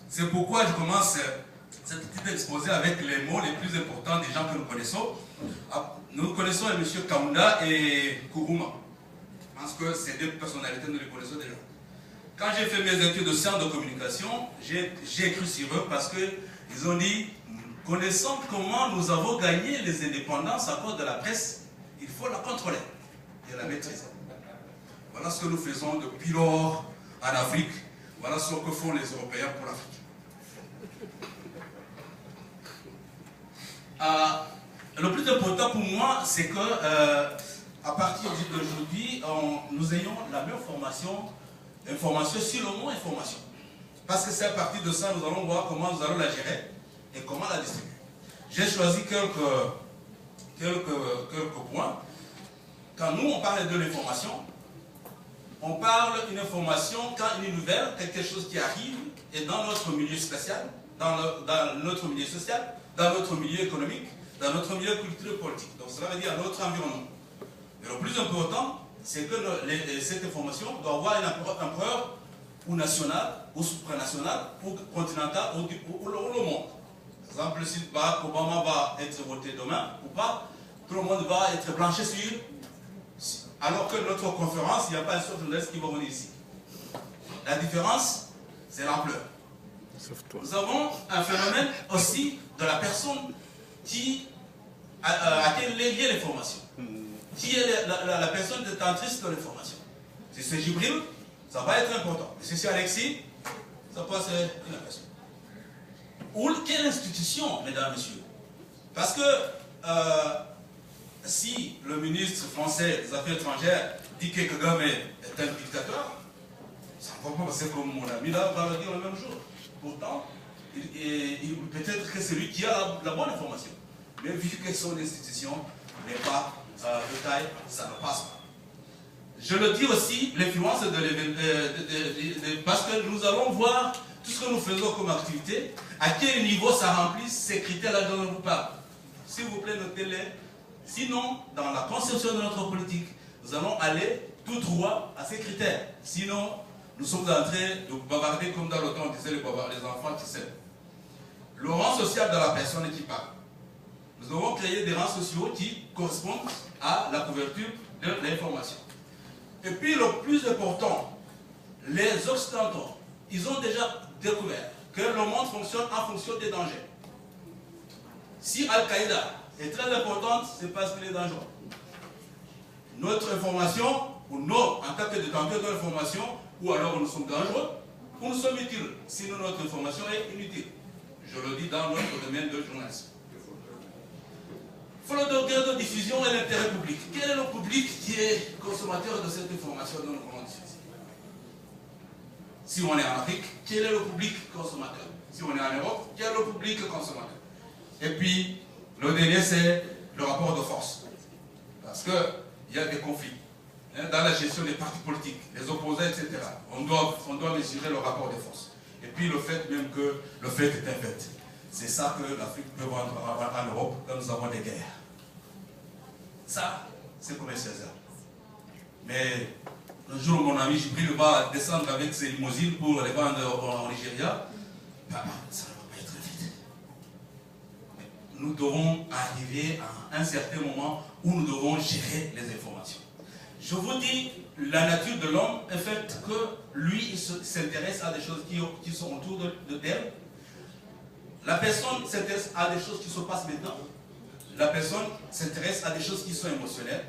C'est pourquoi je commence cette petite exposé avec les mots les plus importants des gens que nous connaissons. Nous connaissons M. Kaunda et Kourouma. Je pense que ces deux personnalités, nous les connaissons déjà. Quand j'ai fait mes études de sciences de communication, j'ai écrit sur eux parce qu'ils ont dit, connaissant comment nous avons gagné les indépendances à cause de la presse, il faut la contrôler et la maîtriser. Voilà ce que nous faisons depuis lors en Afrique. Voilà ce que font les Européens pour l'Afrique. Le plus important pour moi, c'est que à partir d'aujourd'hui, nous ayons la même information sur le mot information. Parce que c'est à partir de ça, nous allons voir comment nous allons la gérer et comment la distribuer. J'ai choisi quelques points. Quand nous, on parle de l'information, on parle d'une information quand une nouvelle, quelque chose qui arrive, est dans notre milieu spécial, dans notre milieu social, dans notre milieu économique, dans notre milieu culturel et politique. Donc cela veut dire notre environnement. Mais le plus important, c'est que cette information doit avoir une ampleur ou nationale, ou supranationale, ou continentale, ou le monde. Par exemple, si Barack Obama va être voté demain ou pas, tout le monde va être branché sur. Alors que notre conférence, il n'y a pas un seul journaliste qui va venir ici. La différence, c'est l'ampleur. Nous avons un phénomène aussi de la personne à qui est liée l'information. Qui est la personne détentrice de l'information. Si c'est Jibril, ça va être important. Mais si c'est Alexis, ça peut être une personne. Ou quelle institution, mesdames et messieurs? Parce que si le ministre français des Affaires étrangères dit que Kagame est un dictateur, ça ne va pas passer comme mon ami là va le dire le même jour. Pourtant, peut-être que c'est lui qui a la bonne information. Mais vu que son institution n'est pas de taille, ça ne passe pas. Je le dis aussi, l'influence parce que nous allons voir tout ce que nous faisons comme activité, à quel niveau ça remplit ces critères-là dont je vous parle. S'il vous plaît, notez-les. Sinon, dans la conception de notre politique, nous allons aller tout droit à ces critères. Sinon, nous sommes en train de bavarder comme dans le temps, on disait les enfants qui s'aiment. Le rang social de la personne qui parle. Nous avons créé des rangs sociaux qui correspondent à la couverture de l'information. Et puis le plus important, les Occidentaux, ils ont déjà découvert que le monde fonctionne en fonction des dangers. Si Al-Qaïda est très importante, c'est parce qu'il est dangereux. Notre information, ou nous, en tant que détenteurs de l'information, ou alors nous sommes dangereux, ou nous sommes utiles, sinon notre information est inutile. Je le dis dans notre domaine de journalisme. Il faut le degré de diffusion et l'intérêt public. Quel est le public qui est consommateur de cette information dont nous voulons diffuser? Si on est en Afrique, quel est le public consommateur? Si on est en Europe, quel est le public consommateur? Et puis, le dernier, c'est le rapport de force. Parce qu'il y a des conflits dans la gestion des partis politiques, les opposants, etc. On doit mesurer le rapport de force. Et puis le fait même que le fait est un fait. C'est ça que l'Afrique peut vendre en Europe quand nous avons des guerres. Ça, c'est comme un César. Mais le jour où mon ami Jibril va descendre avec ses limousines pour les vendre au Nigeria, ça ne va pas être vite. Nous devons arriver à un certain moment où nous devons gérer les informations. Je vous dis, la nature de l'homme est faite que lui, il s'intéresse à des choses qui sont autour d'elle. La personne s'intéresse à des choses qui se passent maintenant. La personne s'intéresse à des choses qui sont émotionnelles.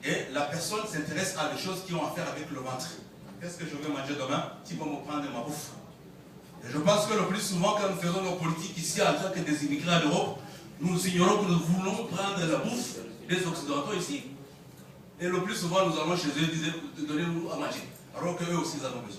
Et la personne s'intéresse à des choses qui ont à faire avec le ventre. Qu'est-ce que je vais manger demain? Qui va me prendre ma bouffe? Et je pense que le plus souvent, quand nous faisons nos politiques ici, en tant que des immigrés en Europe, nous ignorons que nous voulons prendre la bouffe des Occidentaux ici. Et le plus souvent, nous allons chez eux et disons, donnez-nous à manger. Alors qu'eux aussi, ils en ont besoin.